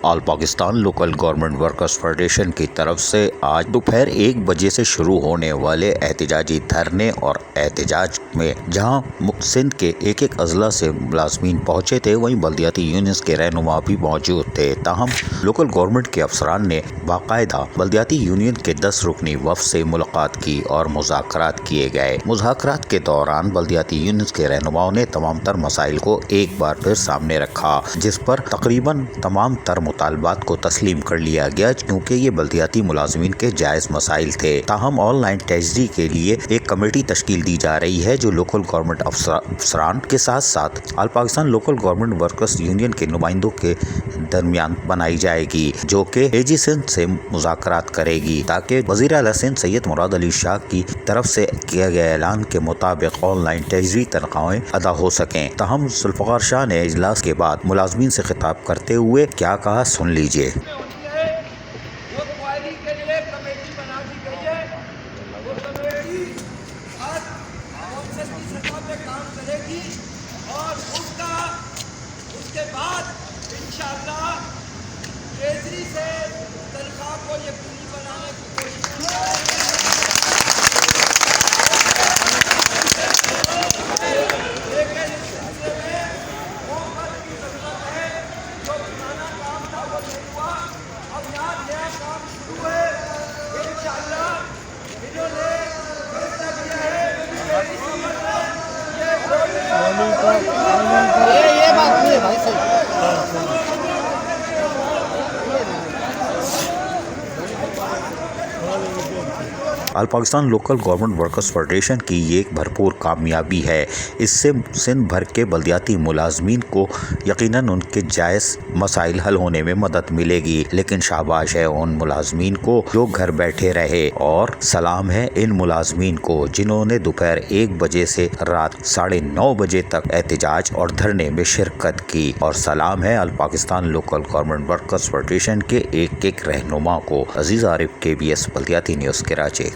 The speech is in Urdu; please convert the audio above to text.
آل Pakistan local government workers federation کی طرف سے آج دوپہر 1 بجے سے شروع ہونے والے احتجاجی دھرنے اور احتجاج میں جہاں سندھ کے ایک اضلاع سے ملازمین پہنچے تھے، وہیں بلدیاتی یونینز کے رہنما بھی موجود تھے۔ تاہم لوکل گورنمنٹ کے افسران نے باقاعدہ بلدیاتی یونین کے 10 رکنی وفد سے ملاقات کی اور مذاکرات کیے گئے۔ مذاکرات کے دوران بلدیاتی یونینز کے رہنماؤں نے تمام تر مسائل کو ایک بار پھر سامنے رکھا، جس پر تقریباً تمام تر مطالبات کو تسلیم کر لیا گیا کیونکہ یہ بلدیاتی ملازمین کے جائز مسائل تھے۔ تاہم آن لائن تجزیے کے لیے ایک کمیٹی تشکیل دی جا رہی ہے جو لوکل گورنمنٹ افسران کے ساتھ ساتھ all Pakistan local government workers union کے نمائندوں کے درمیان بنائی جائے گی، جو کہ اے جی سندھ سے مذاکرات کرے گی تاکہ وزیر اعلیٰ سندھ سید مراد علی شاہ کی طرف سے کیا گیا اعلان کے مطابق آن لائن تجزیے تنخواہیں ادا ہو سکیں۔ تاہم ذوالفقار شاہ نے اجلاس کے بعد ملازمین سے خطاب کرتے ہوئے کیا کہا، سن لیجیے۔ کے بعد انشاءاللہ ٹریجری سے تنخواہ کو یقینی بنانے کی کوشش کی جائے گی۔ لیکن اس سلسلے میں وہ وقت کی ضرورت ہے، جو پرانا کام تھا وہ نہیں ہوا، اب یہاں نیا کام شروع ہے۔ انشاءاللہ انہوں نے فیصلہ کیا ہے یہ بات نہیں ہے بھائی صحیح۔ All Pakistan local government workers federation کی یہ ایک بھرپور کامیابی ہے۔ اس سے سندھ بھر کے بلدیاتی ملازمین کو یقیناً ان کے جائز مسائل حل ہونے میں مدد ملے گی، لیکن شاباش ہے ان ملازمین کو جو گھر بیٹھے رہے، اور سلام ہے ان ملازمین کو جنہوں نے دوپہر 1 بجے سے رات 9:30 بجے تک احتجاج اور دھرنے میں شرکت کی، اور سلام ہے all Pakistan local government workers federation کے ایک رہنما کو۔ عزیز عارف، KBS بلدیاتی نیوز، کراچی۔